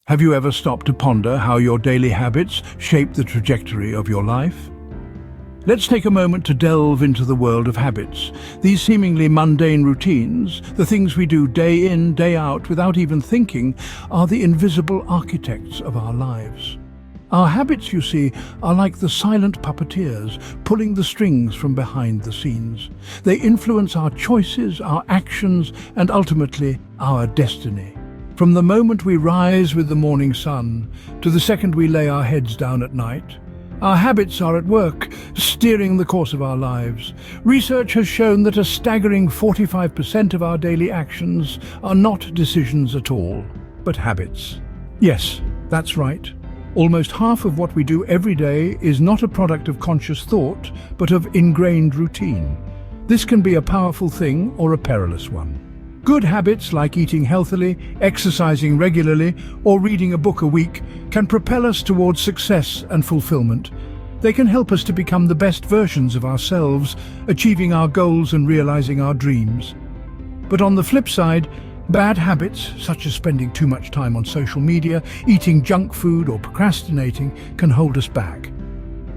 Have you ever stopped to ponder how your daily habits shape the trajectory of your life? Let's take a moment to delve into the world of habits. These seemingly mundane routines, the things we do day in, day out without even thinking, are the invisible architects of our lives. Our habits, you see, are like the silent puppeteers, pulling the strings from behind the scenes. They influence our choices, our actions, and ultimately our destiny. From the moment we rise with the morning sun to the second we lay our heads down at night, our habits are at work, steering the course of our lives. Research has shown that a staggering 45% of our daily actions are not decisions at all, but habits. Yes, that's right. Almost half of what we do every day is not a product of conscious thought, but of ingrained routine. This can be a powerful thing or a perilous one. Good habits like eating healthily, exercising regularly, or reading a book a week can propel us towards success and fulfillment. They can help us to become the best versions of ourselves, achieving our goals and realizing our dreams. But on the flip side, bad habits, such as spending too much time on social media, eating junk food, or procrastinating, can hold us back.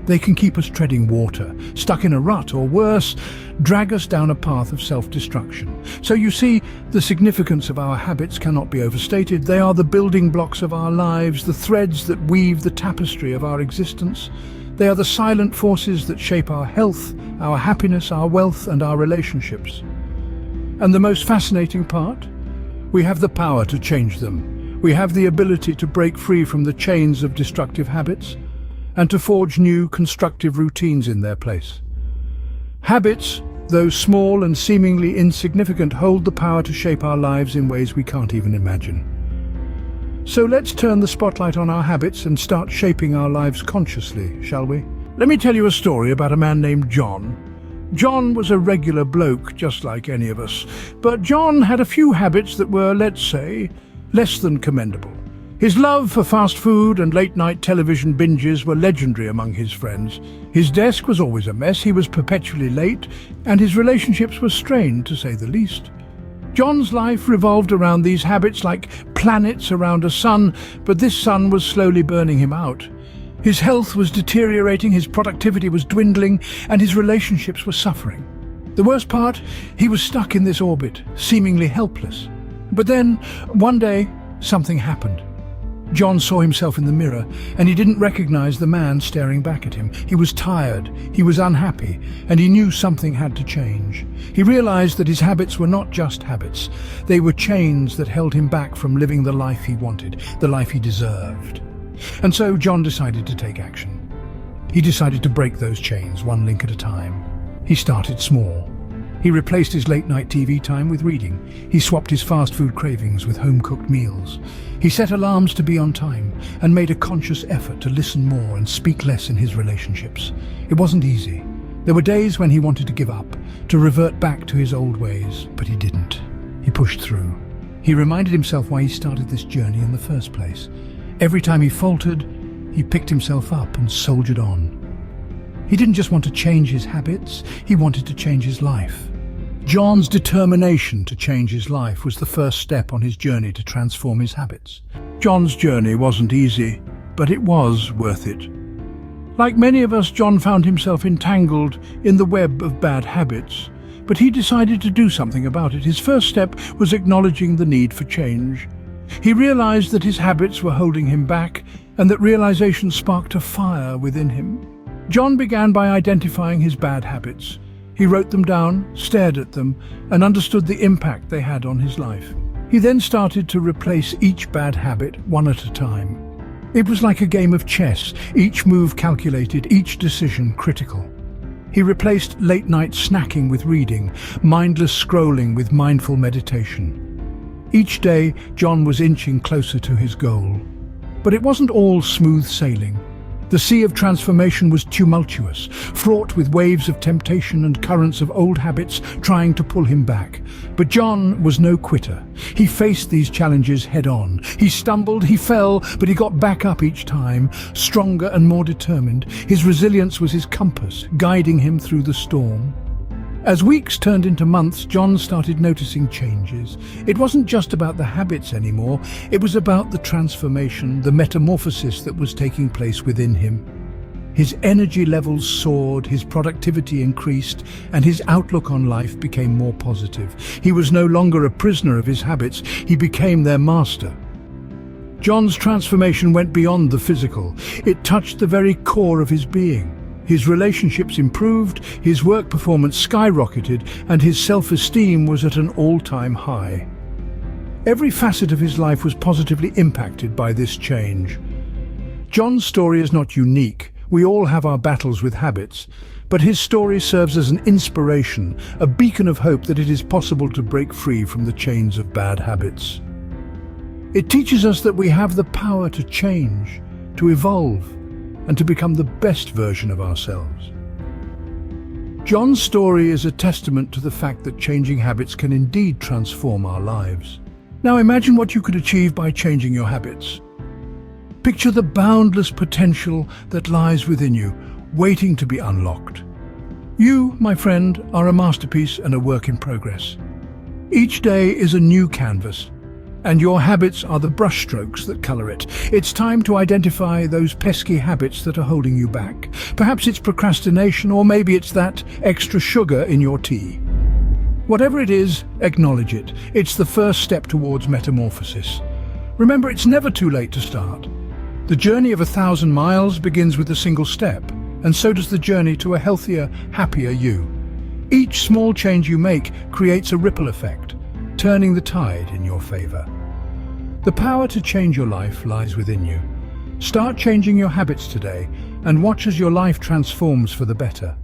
They can keep us treading water, stuck in a rut, or worse, drag us down a path of self-destruction. So you see, the significance of our habits cannot be overstated. They are the building blocks of our lives, the threads that weave the tapestry of our existence. They are the silent forces that shape our health, our happiness, our wealth, and our relationships. And the most fascinating part? We have the power to change them. We have the ability to break free from the chains of destructive habits and to forge new, constructive routines in their place. Habits, though small and seemingly insignificant, hold the power to shape our lives in ways we can't even imagine. So let's turn the spotlight on our habits and start shaping our lives consciously, shall we? Let me tell you a story about a man named John. John was a regular bloke, just like any of us, but John had a few habits that were, let's say, less than commendable. His love for fast food and late-night television binges were legendary among his friends. His desk was always a mess, he was perpetually late, and his relationships were strained, to say the least. John's life revolved around these habits like planets around a sun, but this sun was slowly burning him out. His health was deteriorating, his productivity was dwindling, and his relationships were suffering. The worst part, he was stuck in this orbit, seemingly helpless. But then, one day, something happened. John saw himself in the mirror, and he didn't recognize the man staring back at him. He was tired, he was unhappy, and he knew something had to change. He realized that his habits were not just habits. They were chains that held him back from living the life he wanted, the life he deserved. And so John decided to take action. He decided to break those chains, one link at a time. He started small. He replaced his late-night TV time with reading. He swapped his fast food cravings with home-cooked meals. He set alarms to be on time and made a conscious effort to listen more and speak less in his relationships. It wasn't easy. There were days when he wanted to give up, to revert back to his old ways, but he didn't. He pushed through. He reminded himself why he started this journey in the first place. Every time he faltered, he picked himself up and soldiered on. He didn't just want to change his habits, he wanted to change his life. John's determination to change his life was the first step on his journey to transform his habits. John's journey wasn't easy, but it was worth it. Like many of us, John found himself entangled in the web of bad habits, but he decided to do something about it. His first step was acknowledging the need for change. He realized that his habits were holding him back, and that realization sparked a fire within him. John began by identifying his bad habits. He wrote them down, stared at them, and understood the impact they had on his life. He then started to replace each bad habit one at a time. It was like a game of chess, each move calculated, each decision critical. He replaced late-night snacking with reading, mindless scrolling with mindful meditation. Each day, John was inching closer to his goal. But it wasn't all smooth sailing. The sea of transformation was tumultuous, fraught with waves of temptation and currents of old habits trying to pull him back. But John was no quitter. He faced these challenges head-on. He stumbled, he fell, but he got back up each time, stronger and more determined. His resilience was his compass, guiding him through the storm. As weeks turned into months, John started noticing changes. It wasn't just about the habits anymore, it was about the transformation, the metamorphosis that was taking place within him. His energy levels soared, his productivity increased, and his outlook on life became more positive. He was no longer a prisoner of his habits, he became their master. John's transformation went beyond the physical. It touched the very core of his being. His relationships improved, his work performance skyrocketed, and his self-esteem was at an all-time high. Every facet of his life was positively impacted by this change. John's story is not unique. We all have our battles with habits, but his story serves as an inspiration, a beacon of hope that it is possible to break free from the chains of bad habits. It teaches us that we have the power to change, to evolve, and to become the best version of ourselves. John's story is a testament to the fact that changing habits can indeed transform our lives. Now imagine what you could achieve by changing your habits. Picture the boundless potential that lies within you, waiting to be unlocked. You, my friend, are a masterpiece and a work in progress. Each day is a new canvas, and your habits are the brushstrokes that color it. It's time to identify those pesky habits that are holding you back. Perhaps it's procrastination, or maybe it's that extra sugar in your tea. Whatever it is, acknowledge it. It's the first step towards metamorphosis. Remember, it's never too late to start. The journey of 1,000 miles begins with a single step, and so does the journey to a healthier, happier you. Each small change you make creates a ripple effect, turning the tide in your favor. The power to change your life lies within you. Start changing your habits today and watch as your life transforms for the better.